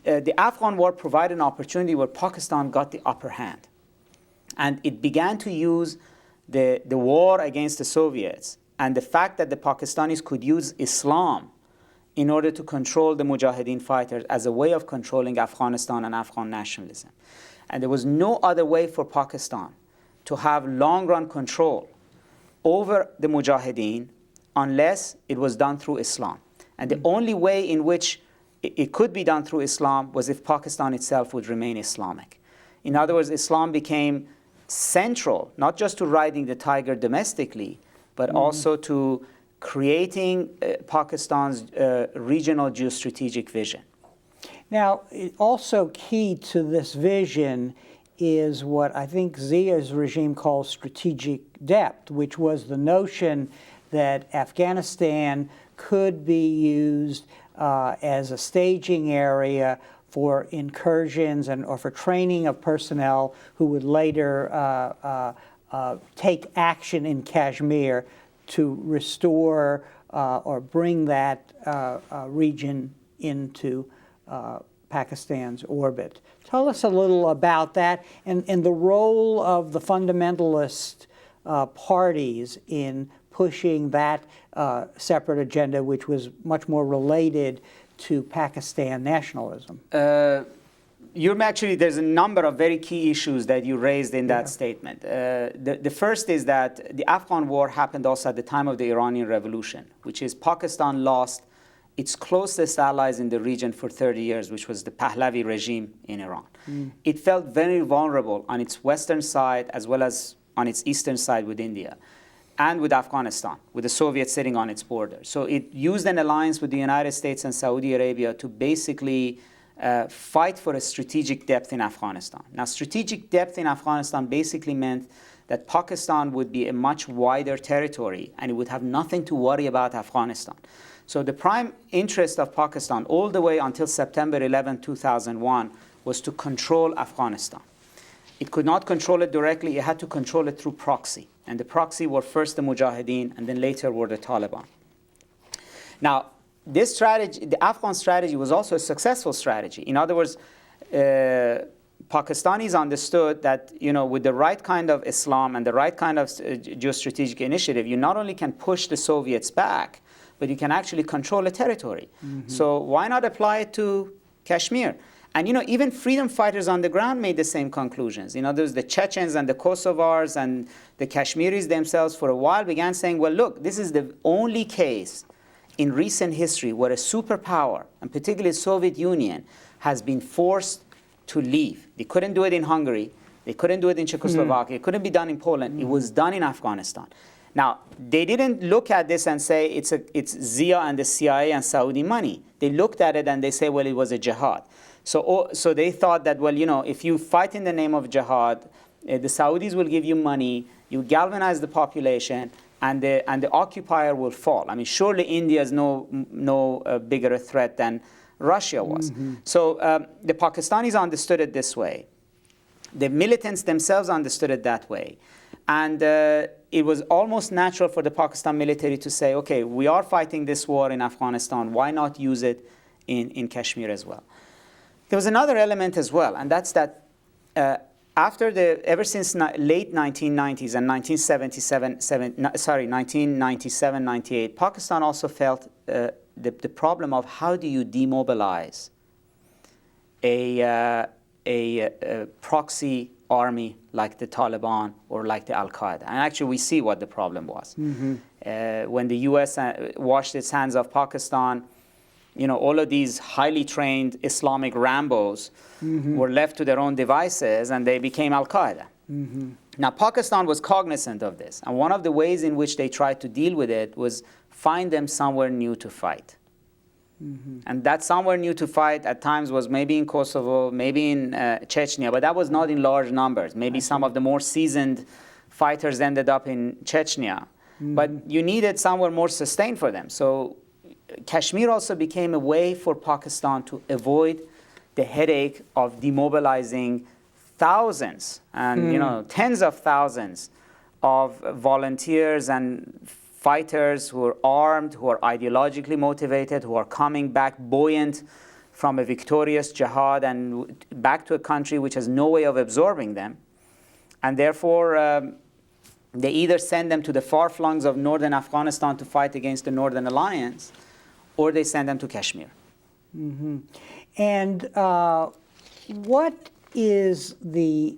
The Afghan war provided an opportunity where Pakistan got the upper hand. And it began to use the war against the Soviets and the fact that the Pakistanis could use Islam in order to control the Mujahideen fighters as a way of controlling Afghanistan and Afghan nationalism. And there was no other way for Pakistan to have long-run control over the Mujahideen unless it was done through Islam. And the only way in which it could be done through Islam was if Pakistan itself would remain Islamic. In other words, Islam became central, not just to riding the tiger domestically, but also to creating Pakistan's regional geostrategic vision. Now, also key to this vision is what I think Zia's regime calls strategic depth, which was the notion that Afghanistan could be used as a staging area for incursions or for training of personnel who would later take action in Kashmir to restore or bring that region into Pakistan's orbit. Tell us a little about that and the role of the fundamentalist parties in pushing that separate agenda, which was much more related to Pakistan nationalism. There's a number of very key issues that you raised in that statement. The first is that the Afghan war happened also at the time of the Iranian Revolution, which is Pakistan lost its closest allies in the region for 30 years, which was the Pahlavi regime in Iran. It felt very vulnerable on its western side as well as on its eastern side with India and with Afghanistan, with the Soviets sitting on its border. So it used an alliance with the United States and Saudi Arabia to basically fight for a strategic depth in Afghanistan. Now, strategic depth in Afghanistan basically meant that Pakistan would be a much wider territory and it would have nothing to worry about Afghanistan. So the prime interest of Pakistan all the way until September 11, 2001 was to control Afghanistan. It could not control it directly, it had to control it through proxy. And the proxy were first the Mujahideen and then later were the Taliban. Now, this strategy, the Afghan strategy, was also a successful strategy. In other words, Pakistanis understood that, with the right kind of Islam and the right kind of geostrategic initiative, you not only can push the Soviets back, but you can actually control a territory. Mm-hmm. So why not apply it to Kashmir? And even freedom fighters on the ground made the same conclusions. There's the Chechens and the Kosovars and the Kashmiris themselves for a while began saying, well, look, this is the only case in recent history where a superpower, and particularly the Soviet Union, has been forced to leave. They couldn't do it in Hungary. They couldn't do it in Czechoslovakia. It couldn't be done in Poland. It was done in Afghanistan. Now, they didn't look at this and say it's Zia and the CIA and Saudi money. They looked at it and they say, well, it was a jihad. So they thought that, well, if you fight in the name of jihad, the Saudis will give you money, you galvanize the population, and the occupier will fall. I mean, surely India is no bigger a threat than Russia was. Mm-hmm. So the Pakistanis understood it this way. The militants themselves understood it that way. And it was almost natural for the Pakistan military to say, okay, we are fighting this war in Afghanistan, why not use it in Kashmir as well? There was another element as well, and that's that ever since late 1990s and 1997, 98, Pakistan also felt the problem of how do you demobilize a proxy army like the Taliban or like the Al-Qaeda. And actually we see what the problem was. Mm-hmm. When the US washed its hands of Pakistan, all of these highly trained Islamic Rambos mm-hmm. were left to their own devices and they became Al-Qaeda. Mm-hmm. Now, Pakistan was cognizant of this. And one of the ways in which they tried to deal with it was find them somewhere new to fight. Mm-hmm. And that somewhere new to fight at times was maybe in Kosovo, maybe in Chechnya, but that was not in large numbers. Maybe some of the more seasoned fighters ended up in Chechnya. Mm-hmm. But you needed somewhere more sustained for them. So Kashmir also became a way for Pakistan to avoid the headache of demobilizing thousands and tens of thousands of volunteers and fighters who are armed, who are ideologically motivated, who are coming back buoyant from a victorious jihad and back to a country which has no way of absorbing them. And therefore, they either send them to the far flanks of northern Afghanistan to fight against the Northern Alliance, or they send them to Kashmir. Mm-hmm. And what is the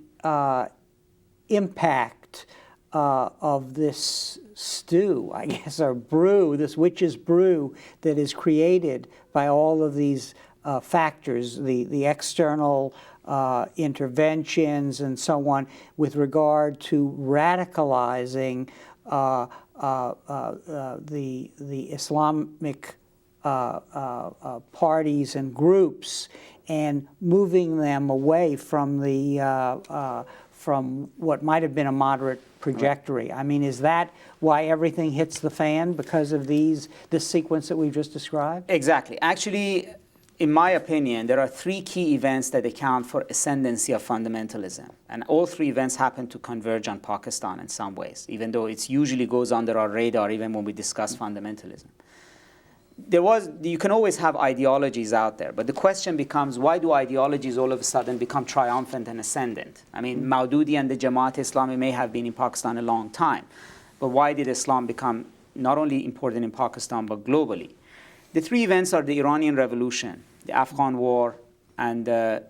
impact of this stew, I guess, or brew, this witch's brew that is created by all of these factors, the external interventions and so on, with regard to radicalizing the Islamic parties and groups and moving them away from from what might have been a moderate trajectory. I mean, is that why everything hits the fan, because of this sequence that we've just described? Exactly. Actually, in my opinion, there are three key events that account for ascendancy of fundamentalism. And all three events happen to converge on Pakistan in some ways, even though it usually goes under our radar even when we discuss fundamentalism. You can always have ideologies out there, but the question becomes, why do ideologies all of a sudden become triumphant and ascendant? I mean, Maududi and the Jamaat-e-Islami may have been in Pakistan a long time, but why did Islam become not only important in Pakistan, but globally? The three events are the Iranian Revolution, the Afghan War, and the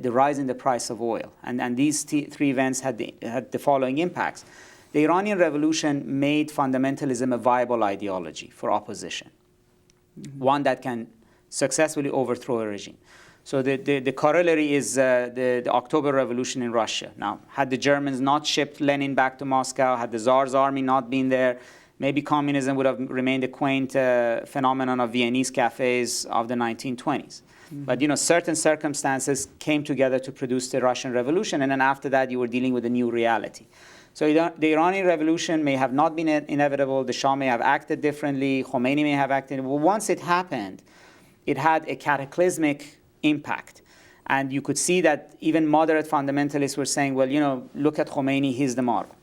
rise in the price of oil. And these three events had the following impacts. The Iranian Revolution made fundamentalism a viable ideology for opposition, one that can successfully overthrow a regime. So the corollary is the October Revolution in Russia. Now, had the Germans not shipped Lenin back to Moscow, had the Tsar's army not been there, maybe communism would have remained a quaint phenomenon of Viennese cafes of the 1920s. But certain circumstances came together to produce the Russian Revolution, and then after that you were dealing with a new reality. So the Iranian Revolution may have not been inevitable, the Shah may have acted differently, Khomeini may have acted, but once it happened, it had a cataclysmic impact. And you could see that even moderate fundamentalists were saying, well, look at Khomeini, he's the model.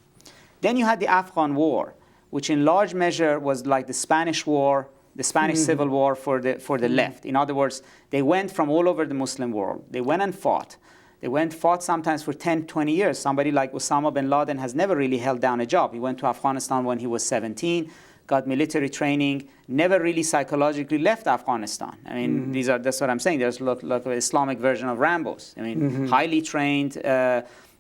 Then you had the Afghan War, which in large measure was like the Spanish War, the Spanish Civil War for the left. In other words, they went from all over the Muslim world. They went and fought. They fought sometimes for 10, 20 years. Somebody like Osama bin Laden has never really held down a job. He went to Afghanistan when he was 17, got military training, never really psychologically left Afghanistan. I mean, that's what I'm saying. There's like an Islamic version of Rambos. I mean, highly trained,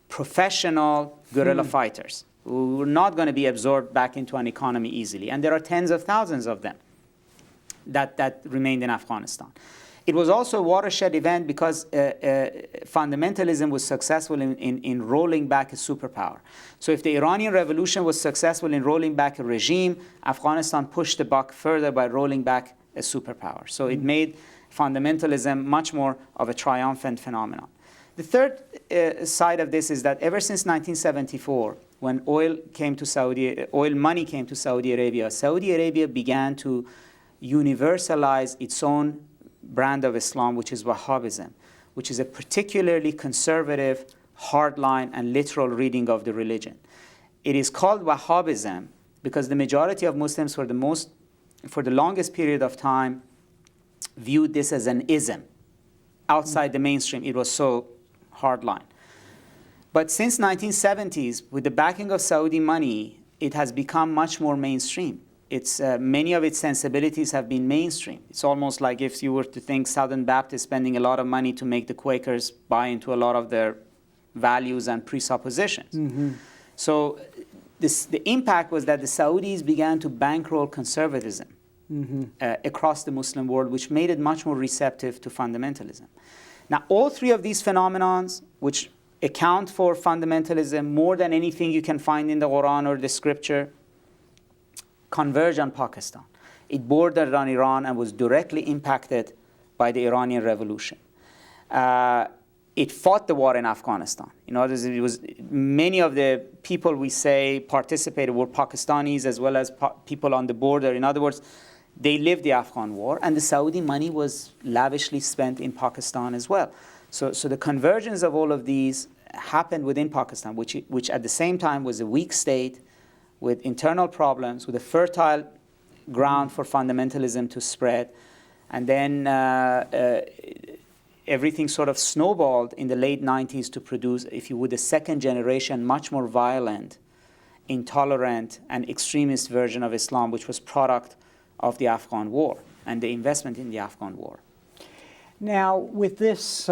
professional guerrilla fighters who are not going to be absorbed back into an economy easily. And there are tens of thousands of them that remained in Afghanistan. It was also a watershed event because fundamentalism was successful in rolling back a superpower. So if the Iranian Revolution was successful in rolling back a regime, Afghanistan pushed the buck further by rolling back a superpower. So it made fundamentalism much more of a triumphant phenomenon. The third side of this is that ever since 1974, when oil money came to Saudi Arabia began to universalize its own brand of Islam, which is Wahhabism, which is a particularly conservative, hardline, and literal reading of the religion. It is called Wahhabism because the majority of Muslims for the longest period of time viewed this as an ism. Outside the mainstream, it was so hardline. But since 1970s, with the backing of Saudi money, it has become much more mainstream. Many of its sensibilities have been mainstream. It's almost like if you were to think Southern Baptists spending a lot of money to make the Quakers buy into a lot of their values and presuppositions. So the impact was that the Saudis began to bankroll conservatism across the Muslim world, which made it much more receptive to fundamentalism. Now, all three of these phenomenons, which account for fundamentalism more than anything you can find in the Quran or the scripture, converge on Pakistan. It bordered on Iran and was directly impacted by the Iranian Revolution. It fought the war in Afghanistan. In other words, it was many of the people we say participated were Pakistanis as well as people on the border. In other words, they lived the Afghan war, and the Saudi money was lavishly spent in Pakistan as well. So the convergence of all of these happened within Pakistan, which at the same time was a weak state with internal problems, with a fertile ground for fundamentalism to spread. And then everything sort of snowballed in the late 90s to produce, if you would, a second generation, much more violent, intolerant, and extremist version of Islam, which was product of the Afghan war and the investment in the Afghan war. Now, with this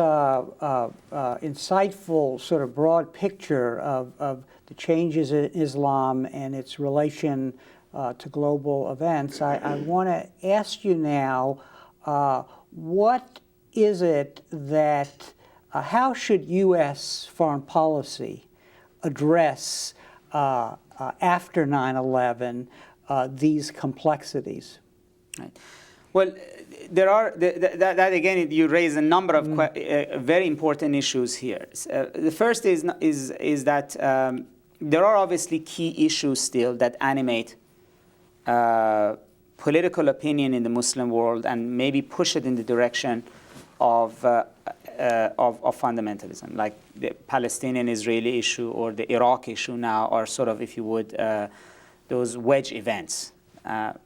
insightful sort of broad picture of the changes in Islam and its relation to global events, I want to ask you now, what is it that, how should U.S. foreign policy address after 9/11 these complexities? Right. Well, there are, that again, you raise a number of very important issues here. The first is that there are obviously key issues still that animate political opinion in the Muslim world and maybe push it in the direction of fundamentalism, like the Palestinian-Israeli issue or the Iraq issue now are sort of, if you would, those wedge events.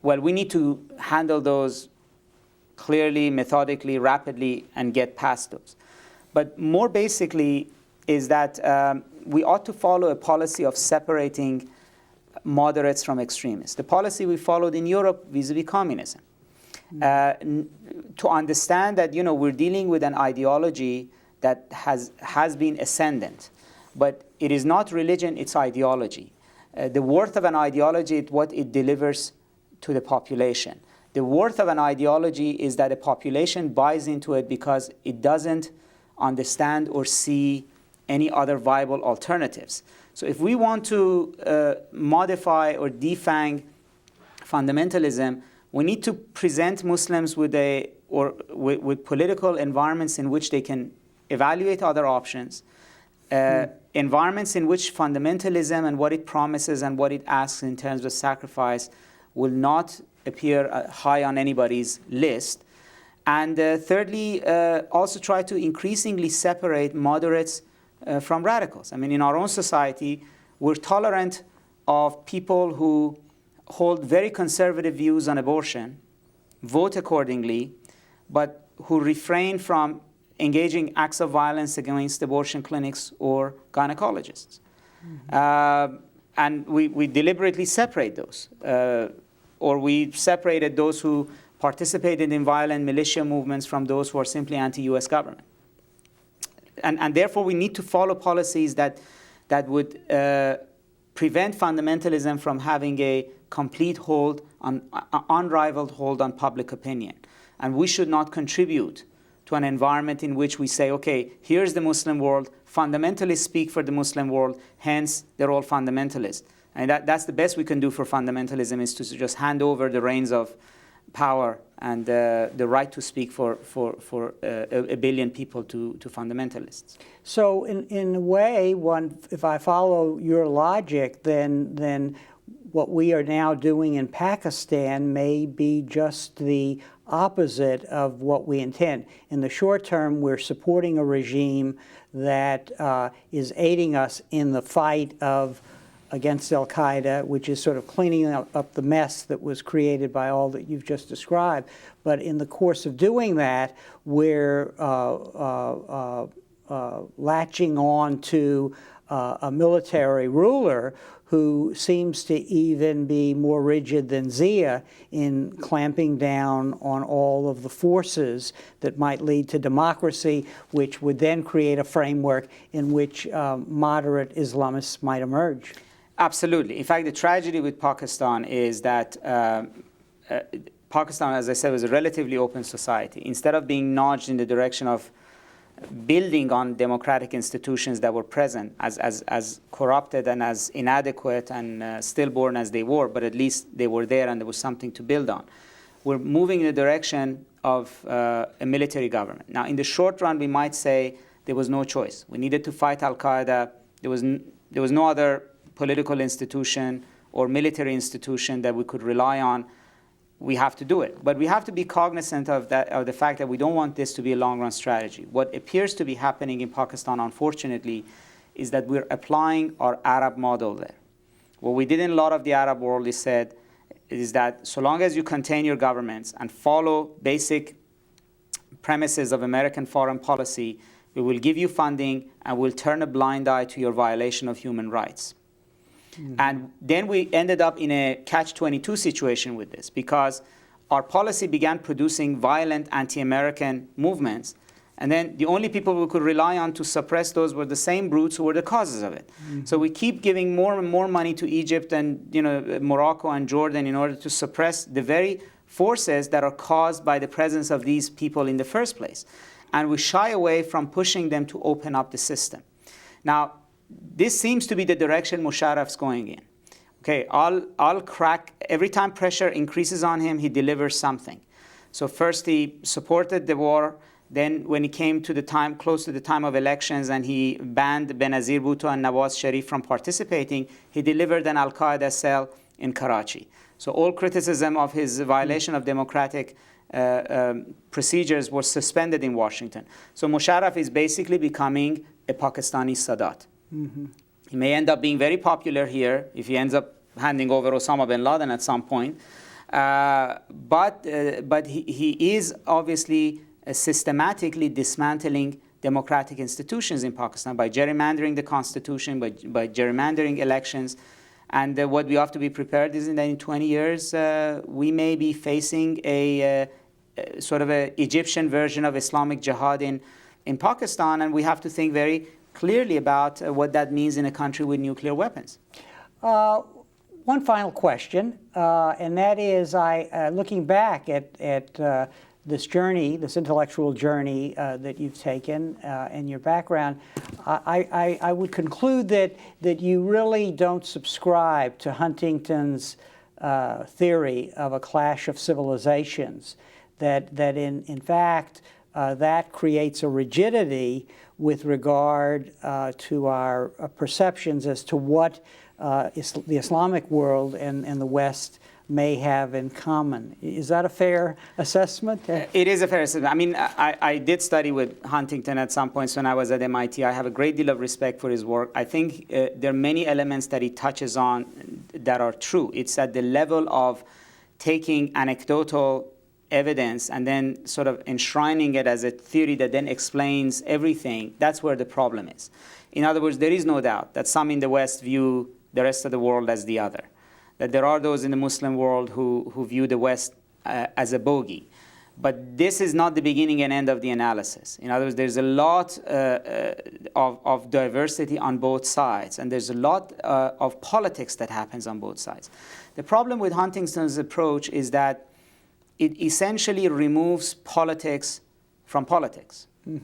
Well, we need to handle those clearly, methodically, rapidly, and get past those. But more basically is that we ought to follow a policy of separating moderates from extremists. The policy we followed in Europe vis-a-vis communism. To understand that, we're dealing with an ideology that has been ascendant. But it is not religion, it's ideology. The worth of an ideology is what it delivers to the population. The worth of an ideology is that a population buys into it because it doesn't understand or see any other viable alternatives. So if we want to modify or defang fundamentalism, we need to present Muslims with an or with political environments in which they can evaluate other options, environments in which fundamentalism and what it promises and what it asks in terms of sacrifice will not appear high on anybody's list. And thirdly, also try to increasingly separate moderates from radicals. I mean, in our own society, we're tolerant of people who hold very conservative views on abortion, vote accordingly, but who refrain from engaging acts of violence against abortion clinics or gynecologists. And we deliberately separate those. Or we separated those who participated in violent militia movements from those who are simply anti-US government. And therefore, we need to follow policies that would prevent fundamentalism from having a complete hold on, unrivaled hold on public opinion. And we should not contribute to an environment in which we say, okay, here's the Muslim world, fundamentalists speak for the Muslim world, hence they're all fundamentalists. And that's the best we can do for fundamentalism, is to just hand over the reins of power and the right to speak for a billion people to fundamentalists. So in a way, if I follow your logic, then what we are now doing in Pakistan may be just the opposite of what we intend. In the short term, we're supporting a regime that is aiding us in the fight against al-Qaeda, which is sort of cleaning up the mess that was created by all that you've just described. But in the course of doing that, we're latching on to a military ruler who seems to even be more rigid than Zia in clamping down on all of the forces that might lead to democracy, which would then create a framework in which moderate Islamists might emerge. Absolutely. In fact, the tragedy with Pakistan is that Pakistan, as I said, was a relatively open society. Instead of being nudged in the direction of building on democratic institutions that were present, as corrupted and as inadequate and stillborn as they were, but at least they were there and there was something to build on. We're moving in the direction of a military government. Now, in the short run, we might say there was no choice. We needed to fight al-Qaeda. There was no other political institution or military institution that we could rely on. We have to do it. But we have to be cognizant of the fact that we don't want this to be a long-run strategy. What appears to be happening in Pakistan, unfortunately, is that we're applying our Arab model there. What we did in a lot of the Arab world is that so long as you contain your governments and follow basic premises of American foreign policy, we will give you funding and we'll turn a blind eye to your violation of human rights. And then we ended up in a catch-22 situation with this, because our policy began producing violent anti-American movements, and then the only people we could rely on to suppress those were the same brutes who were the causes of it. So we keep giving more and more money to Egypt and Morocco and Jordan in order to suppress the very forces that are caused by the presence of these people in the first place. And we shy away from pushing them to open up the system. Now, this seems to be the direction Musharraf's going in. Okay, I'll crack. Every time pressure increases on him, he delivers something. So first he supported the war. Then when it came to the time, close to the time of elections, and he banned Benazir Bhutto and Nawaz Sharif from participating, he delivered an al-Qaeda cell in Karachi. So all criticism of his violation of democratic procedures was suspended in Washington. So Musharraf is basically becoming a Pakistani Sadat. He may end up being very popular here if he ends up handing over Osama bin Laden at some point. But he is obviously systematically dismantling democratic institutions in Pakistan by gerrymandering the constitution, by gerrymandering elections. And what we have to be prepared is that in 20 years, we may be facing a sort of an Egyptian version of Islamic Jihad in Pakistan, and we have to think very clearly about what that means in a country with nuclear weapons. One final question, and that is, looking back at this journey, this intellectual journey that you've taken and your background, I would conclude that you really don't subscribe to Huntington's theory of a clash of civilizations, that in fact that creates a rigidity with regard to our perceptions as to what the Islamic world and the West may have in common. Is that a fair assessment? It is a fair assessment. I mean, I did study with Huntington at some points when I was at MIT. I have a great deal of respect for his work. I think there are many elements that he touches on that are true. It's at the level of taking anecdotal evidence and then sort of enshrining it as a theory that then explains everything. That's where the problem is. In other words, there is no doubt that some in the West view the rest of the world as the other, that there are those in the Muslim world who view the West as a bogey. But this is not the beginning and end of the analysis. In other words, there's a lot of diversity on both sides, and there's a lot of politics that happens on both sides. The problem with Huntington's approach is that it essentially removes politics from politics. In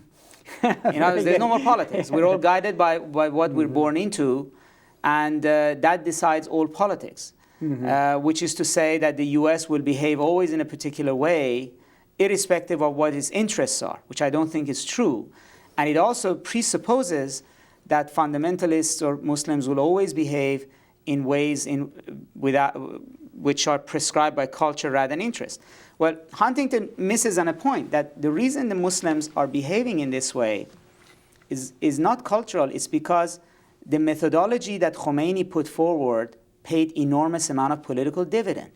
other words, there's no more politics. We're all guided by what we're born into, and that decides all politics. Which is to say that the US will behave always in a particular way, irrespective of what its interests are, which I don't think is true. And it also presupposes that fundamentalists or Muslims will always behave in ways which are prescribed by culture rather than interest. Well, Huntington misses on a point that the reason the Muslims are behaving in this way is not cultural. It's because the methodology that Khomeini put forward paid enormous amount of political dividend.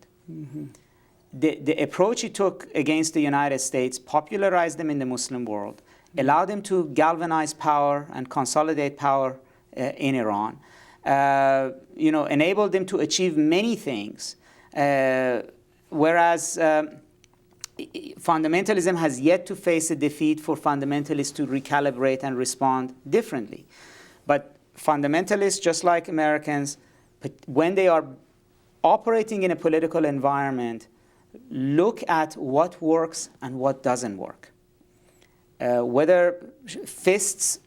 The approach he took against the United States popularized them in the Muslim world, allowed them to galvanize power and consolidate power in Iran, enabled them to achieve many things, whereas fundamentalism has yet to face a defeat for fundamentalists to recalibrate and respond differently. But fundamentalists, just like Americans, when they are operating in a political environment, look at what works and what doesn't work. Whether fists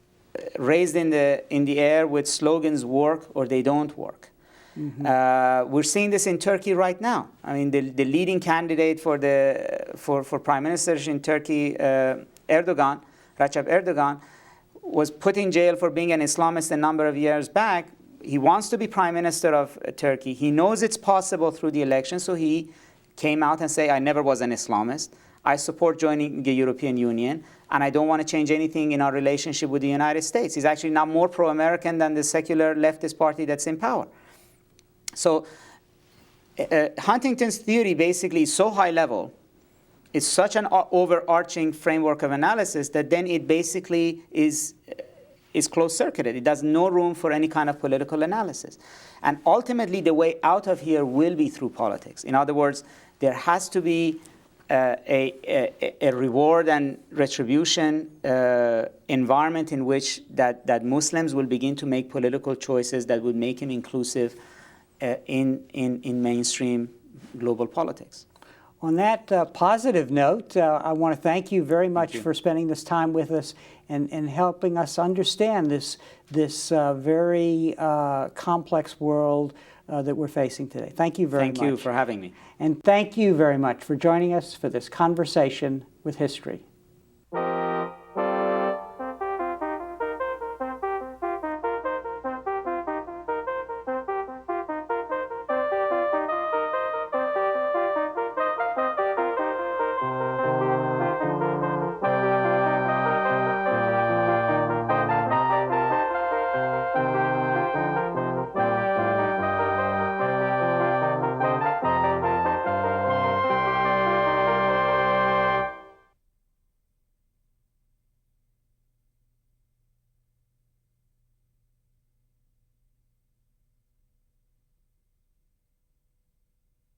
raised in the air with slogans work or they don't work. We're seeing this in Turkey right now. I mean, the leading candidate for prime minister in Turkey, Recep Erdogan, was put in jail for being an Islamist a number of years back. He wants to be prime minister of Turkey. He knows it's possible through the election, so he came out and said, I never was an Islamist. I support joining the European Union, and I don't want to change anything in our relationship with the United States. He's actually now more pro-American than the secular leftist party that's in power. So Huntington's theory basically is so high level, it's such an overarching framework of analysis that then it basically is closed-circuited. It does no room for any kind of political analysis. And ultimately, the way out of here will be through politics. In other words, there has to be a reward and retribution environment in which that Muslims will begin to make political choices that would make him inclusive in mainstream global politics. On that positive note, I want to thank you very much for spending this time with us and helping us understand this very complex world that we're facing today. Thank you very much. Thank you for having me. And thank you very much for joining us for this conversation with history.